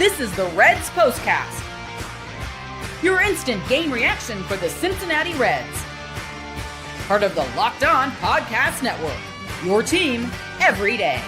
This is the Reds Postcast, your instant game reaction for the Cincinnati Reds. Part of the Locked On Podcast Network, your team every day.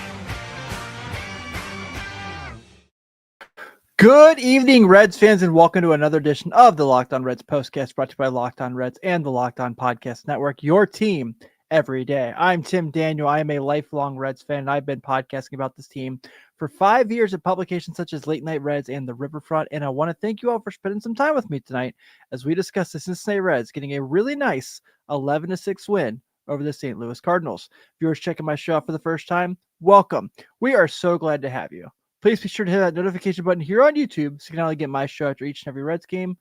Good evening, Reds fans, and welcome to another edition of the Locked On Reds Postcast, brought to you by Locked On Reds and the Locked On Podcast Network, your team every day. I'm Tim Daniel. I am a lifelong Reds fan, and I've been podcasting about this team for 5 years at publications such as Late Night Reds and The Riverfront, and I want to thank you all for spending some time with me tonight as we discuss the Cincinnati Reds getting a really nice 11-6 win over the St. Louis Cardinals. Viewers checking my show out for the first time, welcome. We are so glad to have you. Please be sure to hit that notification button here on YouTube so you can not only get my show after each and every Reds game,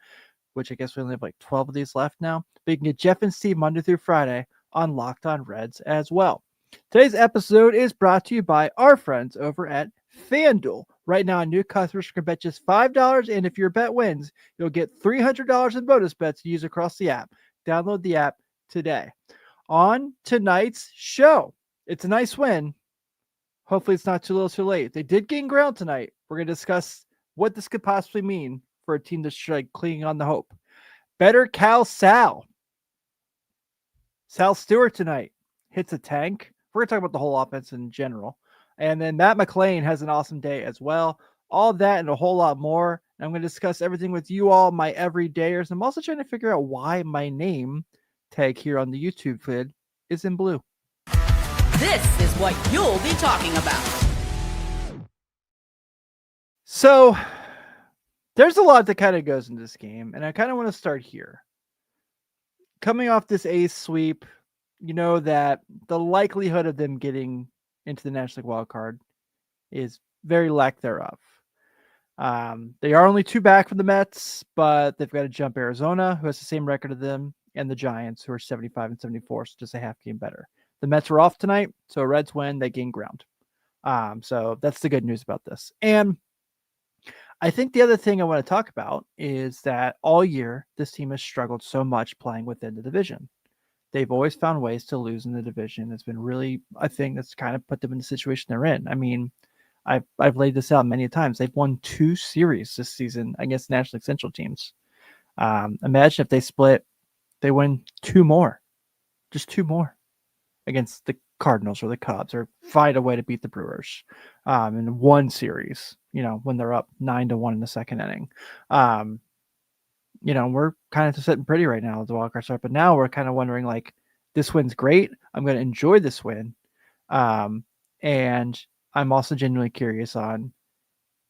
which I guess we only have like 12 of these left now, but you can get Jeff and Steve Monday through Friday on Locked On Reds as well. Today's episode is brought to you by our friends over at FanDuel. Right now, new customers can bet just $5, and if your bet wins, you'll get $300 in bonus bets to use across the app. Download the app today. On tonight's show, it's a nice win. Hopefully it's not too little too late. They did gain ground tonight. We're going to discuss what this could possibly mean for a team that's like clinging on the hope. Better Cal Sal. Sal Stewart tonight hits a tank. We're going to talk about the whole offense in general. And then Matt McLean has an awesome day as well. All of that and a whole lot more. And I'm going to discuss everything with you all, my everydayers. I'm also trying to figure out why my name tag here on the YouTube feed is in blue. This is what you'll be talking about. So there's a lot that kind of goes into this game, and I kind of want to start here. Coming off this A's sweep, you know that the likelihood of them getting into the National League wild card is very lack thereof. They are only 2 back from the Mets, but they've got to jump Arizona, who has the same record of them, and the Giants, who are 75 and 74, so just a half game better. The Mets are off tonight, so Reds win, they gain ground. So that's the good news about this. And I think the other thing I want to talk about is that all year, this team has struggled so much playing within the division. They've always found ways to lose in the division. It's been really a thing that's kind of put them in the situation they're in. I mean, I've laid this out many times. They've won 2 series this season against National League Central teams. Imagine if they split, they win 2 more, just 2 more against the Cardinals or the Cubs, or find a way to beat the Brewers in 1 series, when they're up 9-1 in the second inning. We're kind of sitting pretty right now at the wildcard start, but now we're kind of wondering, like, this win's great. I'm going to enjoy this win. And I'm also genuinely curious on,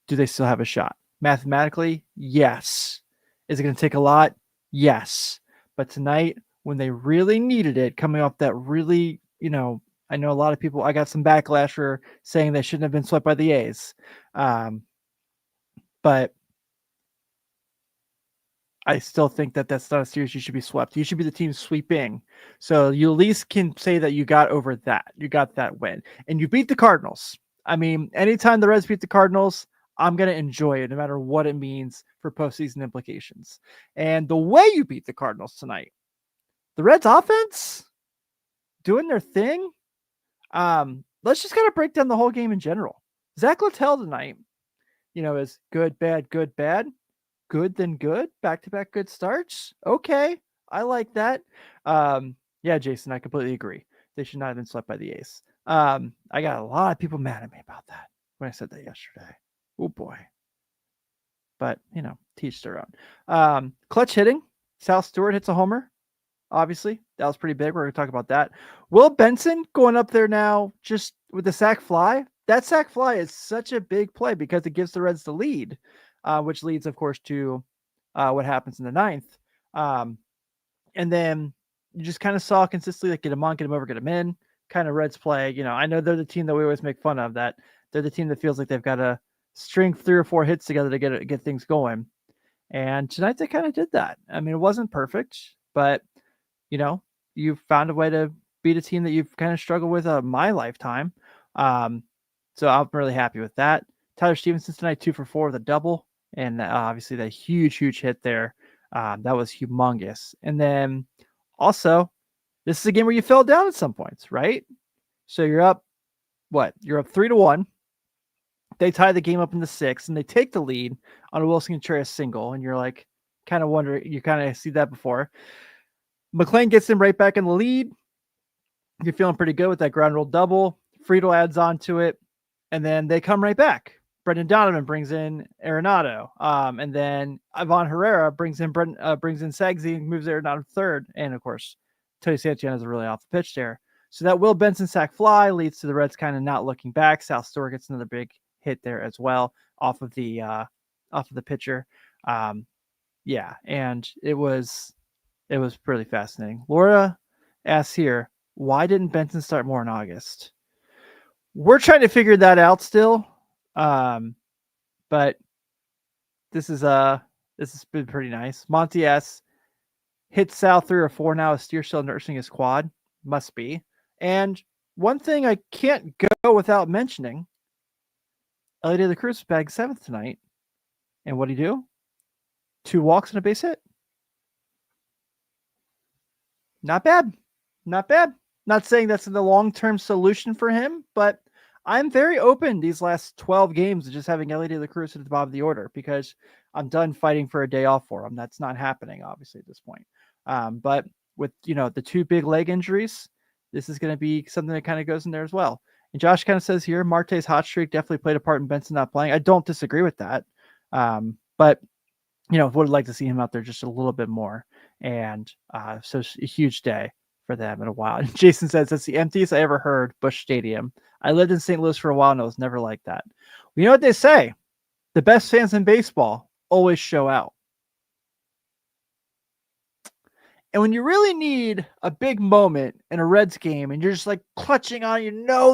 do they still have a shot? Mathematically, yes. Is it going to take a lot? Yes. But tonight, when they really needed it, coming off that really, I know a lot of people, I got some backlash for saying they shouldn't have been swept by the A's. But I still think that that's not a series you should be swept. You should be the team sweeping. So you at least can say that you got over that. You got that win. And you beat the Cardinals. I mean, anytime the Reds beat the Cardinals, I'm going to enjoy it no matter what it means for postseason implications. And the way you beat the Cardinals tonight, the Reds offense doing their thing. Let's just kind of break down the whole game in general. Zach Littell tonight, is good, bad, good, bad, good, then good, back-to-back good starts. Okay, I like that. Yeah, Jason, I completely agree. They should not have been swept by the A's. I got a lot of people mad at me about that when I said that yesterday. Oh boy. But, teach their own. Clutch hitting. Sal Stewart hits a homer. Obviously, that was pretty big. We're going to talk about that. Will Benson going up there now just with the sac fly. That sac fly is such a big play because it gives the Reds the lead, which leads, of course, to what happens in the 9th. And then you just kind of saw consistently, like, get him on, get him over, get him in. Kind of Reds play. I know they're the team that we always make fun of, that they're the team that feels like they've got to string 3 or 4 hits together to get things going. And tonight they kind of did that. I mean, it wasn't perfect, but you found a way to beat a team that you've kind of struggled with my lifetime. So I'm really happy with that. Tyler Stephenson tonight, 2 for 4 with a double. And obviously that huge hit there. That was humongous. And then also, this is a game where you fell down at some points, right? So you're up, You're up 3-1. They tie the game up in the 6th, and they take the lead on a Wilson Contreras single. And you're like, kind of wondering, you kind of see that before. McLean gets him right back in the lead. You're feeling pretty good with that ground rule double. Friedel adds on to it, and then they come right back. Brendan Donovan brings in Arenado, and then Ivan Herrera brings in Sagsy and moves Arenado third. And of course, Tony Santiana is really off the pitch there. So that Will Benson sac fly leads to the Reds kind of not looking back. Sal Storer gets another big hit there as well off of the pitcher. Yeah, and it was pretty fascinating. Laura asks here, why didn't Benson start more in August? We're trying to figure that out still. But this has been pretty nice. Monty S hits Sal 3 or 4 now. Is Steer still nursing his quad? Must be. And one thing I can't go without mentioning, Ellie De La Cruz bagged 7th tonight. And what did he do? 2 walks and a base hit. Not bad. Not bad. Not saying that's the long-term solution for him, but I'm very open these last 12 games to just having Ellie De La Cruz at the bottom of the order because I'm done fighting for a day off for him. That's not happening, obviously, at this point. But with, the 2 big leg injuries, this is going to be something that kind of goes in there as well. And Josh kind of says here, Marte's hot streak definitely played a part in Benson not playing. I don't disagree with that. But, would like to see him out there just a little bit more. And so it's a huge day for them in a while. And Jason says, that's the emptiest I ever heard, Busch Stadium. I lived in St. Louis for a while and it was never like that. Well, you know what they say? The best fans in baseball always show out. And when you really need a big moment in a Reds game and you're just like clutching on,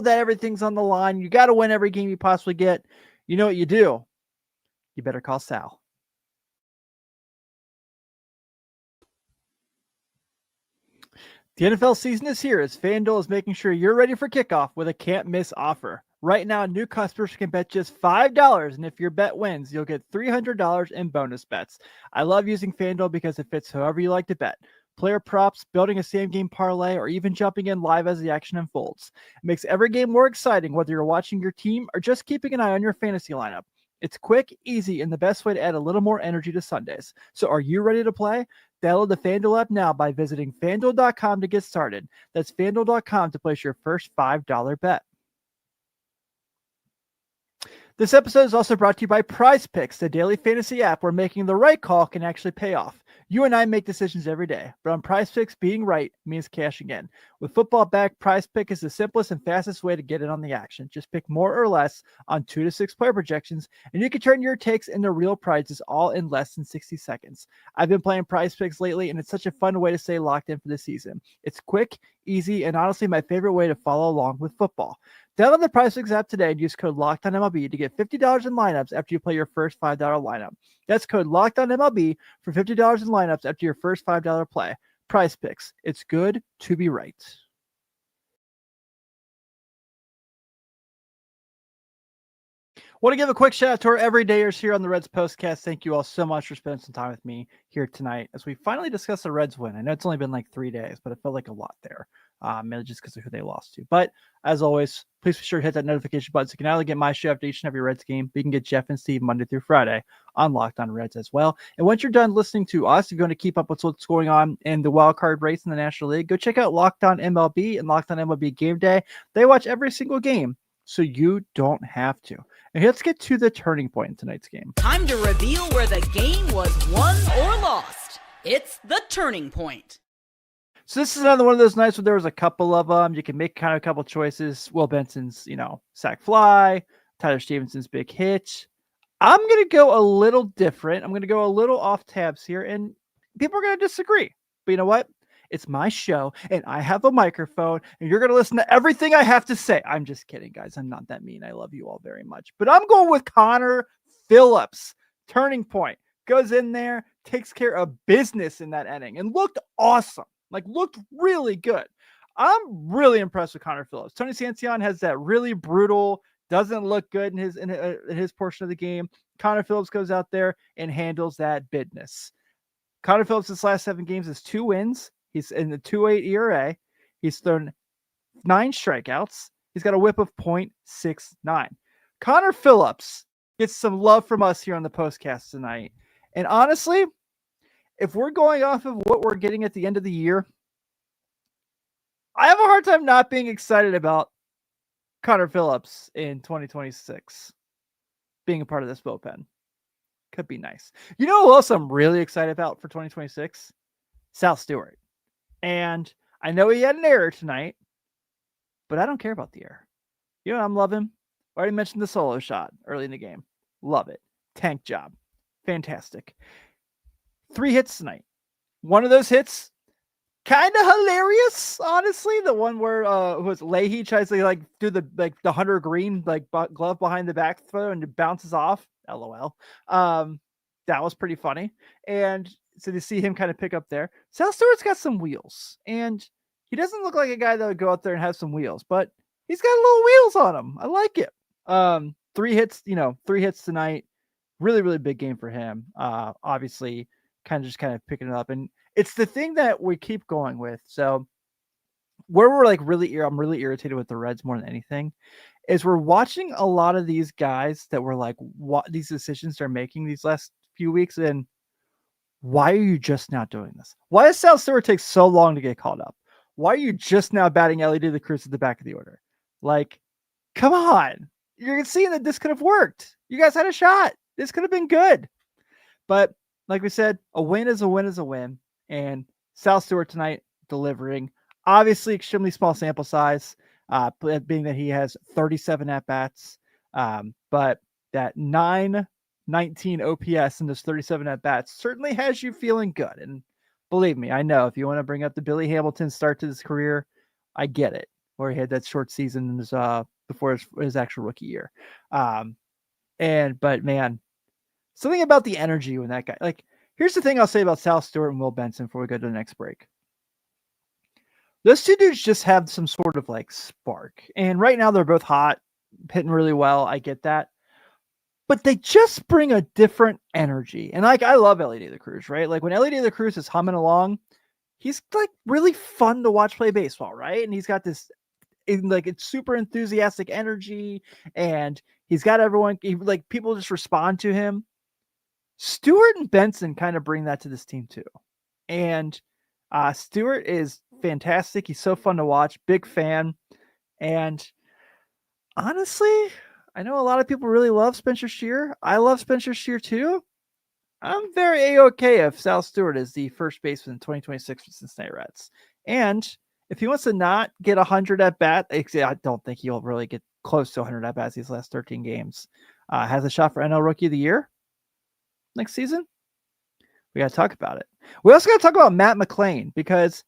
that everything's on the line. You got to win every game you possibly get. You know what you do? You better call Sal. The NFL season is here as FanDuel is making sure you're ready for kickoff with a can't-miss offer. Right now, new customers can bet just $5, and if your bet wins, you'll get $300 in bonus bets. I love using FanDuel because it fits however you like to bet. Player props, building a same-game parlay, or even jumping in live as the action unfolds. It makes every game more exciting, whether you're watching your team or just keeping an eye on your fantasy lineup. It's quick, easy, and the best way to add a little more energy to Sundays. So are you ready to play? Download the FanDuel app now by visiting FanDuel.com to get started. That's FanDuel.com to place your first $5 bet. This episode is also brought to you by PrizePicks, the daily fantasy app where making the right call can actually pay off. You and I make decisions every day, but on PrizePicks, being right means cashing in. With football back, PrizePicks is the simplest and fastest way to get in on the action. Just pick more or less on 2 to 6 player projections, and you can turn your takes into real prizes all in less than 60 seconds. I've been playing PrizePicks lately, and it's such a fun way to stay locked in for the season. It's quick, easy, and honestly my favorite way to follow along with football. Download the PrizePicks app today and use code LOCKEDONMLB to get $50 in lineups after you play your first $5 lineup. That's code LOCKEDONMLB for $50 in lineups after your first $5 play. PrizePicks. It's good to be right. Want to give a quick shout out to our everydayers here on the Reds Postcast. Thank you all so much for spending some time with me here tonight as we finally discuss the Reds win. I know it's only been like 3 days, but it felt like a lot there. Mainly just because of who they lost to. But as always, please be sure to hit that notification button so you can not only get my show after each and every Reds game, but you can get Jeff and Steve Monday through Friday on Locked On Reds as well. And once you're done listening to us, if you want to keep up with what's going on in the wild card race in the National League, go check out Locked On MLB and Locked On MLB Game Day. They watch every single game, so you don't have to. And let's get to the turning point in tonight's game. Time to reveal where the game was won or lost. It's the turning point. So this is another one of those nights where there was a couple of them. You can make kind of a couple choices. Will Benson's, sac fly, Tyler Stephenson's big hit. I'm going to go a little different. I'm going to go a little off tabs here, and people are going to disagree. But you know what? It's my show, and I have a microphone, and you're going to listen to everything I have to say. I'm just kidding, guys. I'm not that mean. I love you all very much. But I'm going with Connor Phillips. Turning point. Goes in there, takes care of business in that inning, and looked awesome. Looked really good. I'm really impressed with Connor Phillips. Tony Santiana has that really brutal, doesn't look good in his portion of the game. Connor Phillips goes out there and handles that business. Connor Phillips' his last 7 games is 2 wins. He's in the 2.8 ERA. He's thrown 9 strikeouts. He's got a whip of .69. Connor Phillips gets some love from us here on the postcast tonight. And honestly, if we're going off of what we're getting at the end of the year, I have a hard time not being excited about Connor Phillips in 2026 being a part of this bullpen. Could be nice. You know who else I'm really excited about for 2026? Sal Stewart. And I know he had an error tonight, but I don't care about the error. You know, I'm loving. Already mentioned the solo shot early in the game. Love it. Tank job. Fantastic. 3 hits tonight. One of those hits, kind of hilarious, honestly. The one where was Leahy tries to like do the Hunter Green glove behind the back throw and it bounces off. LOL. That was pretty funny. And so to see him kind of pick up there, Sal Stewart's got some wheels, and he doesn't look like a guy that would go out there and have some wheels, but he's got little wheels on him. I like it. 3 hits, 3 hits tonight. Really, really big game for him. Obviously, kind of picking it up, and it's the thing that we keep going with. So where we're like I'm really irritated with the Reds more than anything is we're watching a lot of these guys that were like, what these decisions they're making these last few weeks, and why are you just not doing this? Why does Sal Stewart take so long to get called up? Why are you just now batting Ellie De La Cruz at the back of the order? Like, come on. You're seeing that this could have worked. You guys had a shot. This could have been good. But like we said, a win is a win is a win. And Sal Stewart tonight delivering. Obviously, extremely small sample size, being that he has 37 at-bats. But that 919 OPS in those 37 at-bats certainly has you feeling good. And believe me, I know if you want to bring up the Billy Hamilton start to his career, I get it. Where he had that short season in his, before his actual rookie year. But man, something about the energy when that guy, like, here's the thing I'll say about Sal Stewart and Will Benson before we go to the next break. Those two dudes just have some sort of like spark. And right now they're both hot, hitting really well. I get that. But they just bring a different energy. And like, I love Ellie De La Cruz, right? Like when Ellie De La Cruz is humming along, he's like really fun to watch play baseball, right? And he's got this, it's super enthusiastic energy, and he's got everyone, people just respond to him. Stewart and Benson kind of bring that to this team too. And Stewart is fantastic. He's so fun to watch. Big fan. And honestly, I know a lot of people really love Spencer Steer. I love Spencer Steer too. I'm very A-okay if Sal Stewart is the first baseman in 2026 for Cincinnati Reds. And if he wants to not get 100 at bat, I don't think he'll really get close to 100 at bats these last 13 games. Has a shot for NL Rookie of the Year next season. We got to talk about it. We also got to talk about Matt McLain, because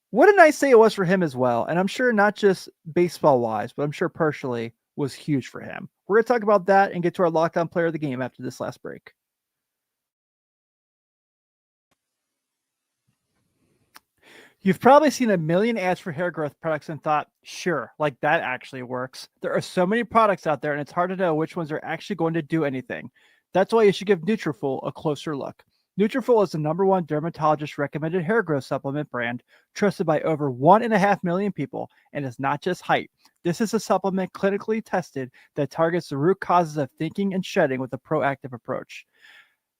what a nice day it was for him as well. And I'm sure not just baseball wise, but I'm sure personally was huge for him. We're going to talk about that and get to our lockdown player of the game after this last break. You've probably seen a million ads for hair growth products and thought, sure, like that actually works. There are so many products out there, and it's hard to know which ones are actually going to do anything. That's why you should give Nutrafol a closer look. Nutrafol is the #1 dermatologist recommended hair growth supplement brand, trusted by over 1.5 million people, and is not just hype. This is a supplement clinically tested that targets the root causes of thinning and shedding with a proactive approach.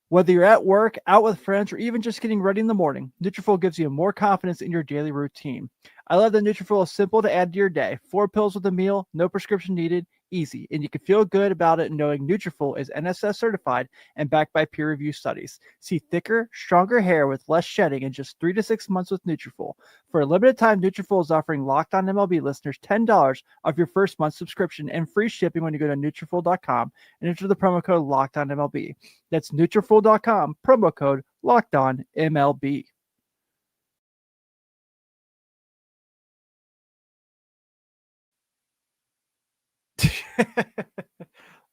Whether you're at work, out with friends, or even just getting ready in the morning, Nutrafol gives you more confidence in your daily routine. I love that Nutrafol is simple to add to your day. 4 pills with a meal, no prescription needed, easy. And you can feel good about it knowing Nutrafol is NSF certified and backed by peer-reviewed studies. See thicker, stronger hair with less shedding in just 3 to 6 months with Nutrafol. For a limited time, Nutrafol is offering Locked On MLB listeners $10 off your first month subscription and free shipping when you go to Nutrafol.com and enter the promo code Locked On MLB. That's Nutrafol.com, promo code Locked On MLB.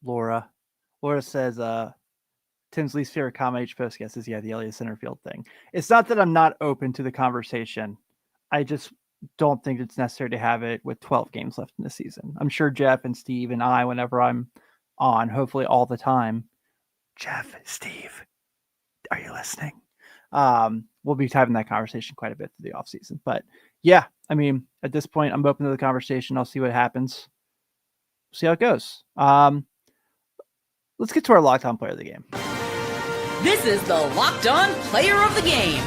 Laura says, Tim's least favorite comment each postcast is, the Elliott center field thing. It's not that I'm not open to the conversation. I just don't think it's necessary to have it with 12 games left in the season. I'm sure Jeff and Steve and I, whenever I'm on, hopefully all the time, Jeff, Steve, are you listening? We'll be having that conversation quite a bit through the offseason. But yeah, I mean, at this point, I'm open to the conversation. I'll see what happens. see how it goes. Let's get to our Locked On Player of the Game. This is the Locked On Player of the Game.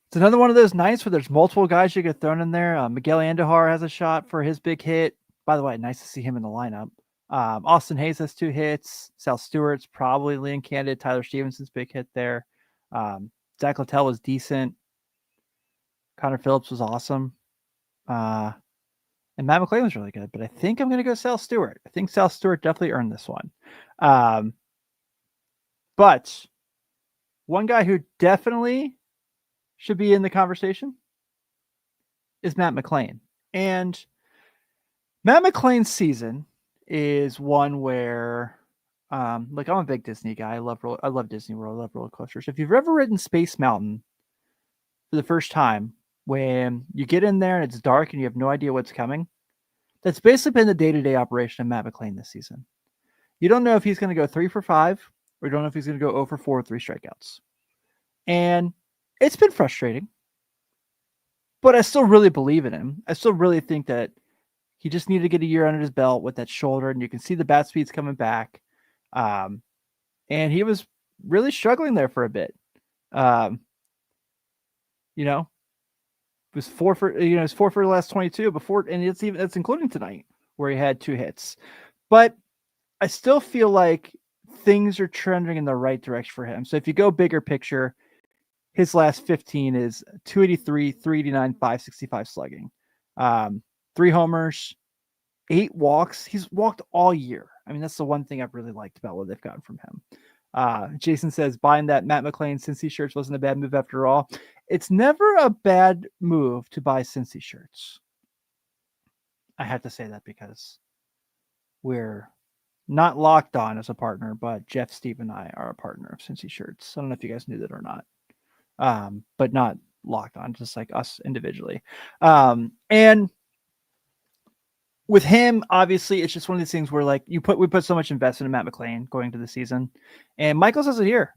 It's another one of those nights where there's multiple guys you get thrown in there. Miguel Andujar has a shot for his big hit. By the way, nice to see him in the lineup. Austin Hayes has 2 hits. Sal Stewart's probably leading candidate. Tyler Stephenson's big hit there. Zach Littell was decent. Connor Phillips was awesome. And Matt McClain was really good. But I think I'm going to go Sal Stewart. I think Sal Stewart definitely earned this one. But one guy who definitely should be in the conversation is Matt McClain. And Matt McClain's season is one where, like, I'm a big Disney guy. I love Disney World. I love roller coasters. If you've ever ridden Space Mountain for the first time, when you get in there and it's dark and you have no idea what's coming, that's basically been the day-to-day operation of Matt McClain this season. You don't know if he's going to go 3 for 5, or you don't know if he's going to go 0 for 4 with 3 strikeouts. And it's been frustrating, but I still really believe in him. I still really think that he just needed to get a year under his belt with that shoulder, and you can see the bat speeds coming back. And he was really struggling there for a bit. It was 4 for the last 22 before, and it's including tonight where he had 2 hits. But I still feel like things are trending in the right direction for him. So if you go bigger picture, his last 15 is 283, 389, 565 slugging. 3 homers, 8 walks. He's walked all year. I mean, that's the one thing I've really liked about what they've gotten from him. Jason says, buying that Matt McClain Cincy shirts wasn't a bad move after all. It's never a bad move to buy Cincy shirts. I have to say that because we're not Locked On as a partner, but Jeff, Steve, and I are a partner of Cincy shirts. I don't know if you guys knew that or not. But not Locked On, just like us individually. And with him, obviously, it's just one of these things where, like, we put so much investment in Matt McClain going into the season, and Michael says it here.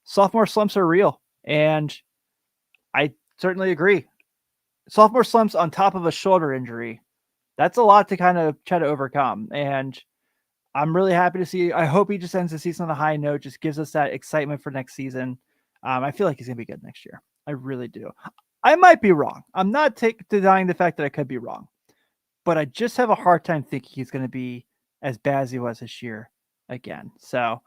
Sophomore slumps are real, and I certainly agree. Sophomore slumps on top of a shoulder injury, that's a lot to kind of try to overcome, and I'm really happy to see. I hope he just ends the season on a high note, just gives us that excitement for next season. I feel like he's going to be good next year. I really do. I might be wrong. I'm not denying the fact that I could be wrong, but I just have a hard time thinking he's going to be as bad as he was this year again. So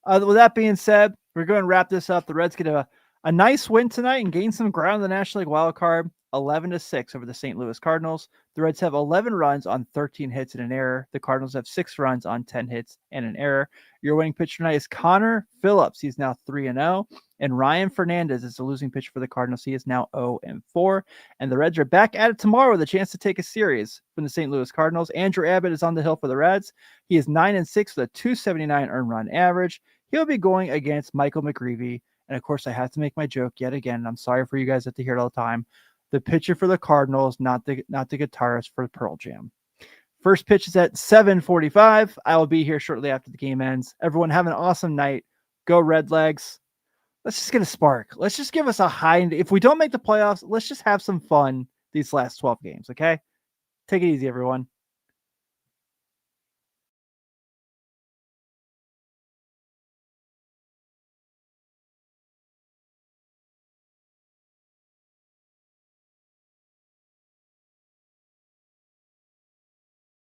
with that being said, we're going to wrap this up. The Reds get a nice win tonight and gain some ground in the National League wild card, 11-6 over the St. Louis Cardinals. The Reds have 11 runs on 13 hits and an error. The Cardinals have 6 runs on 10 hits and an error. Your winning pitcher tonight is Connor Phillips. He's now 3-0. And Ryan Fernandez is the losing pitcher for the Cardinals. He is now 0-4. And the Reds are back at it tomorrow with a chance to take a series from the St. Louis Cardinals. Andrew Abbott is on the hill for the Reds. He is 9-6 with a 279 earned run average. He'll be going against Michael McGreevy. And of course, I have to make my joke yet again. I'm sorry for you guys have to hear it all the time. The pitcher for the Cardinals, not the guitarist for Pearl Jam. First pitch is at 7:45. I will be here shortly after the game ends. Everyone have an awesome night. Go Redlegs. Let's just get a spark. Let's just give us a high. If we don't make the playoffs, let's just have some fun these last 12 games, okay? Take it easy, everyone.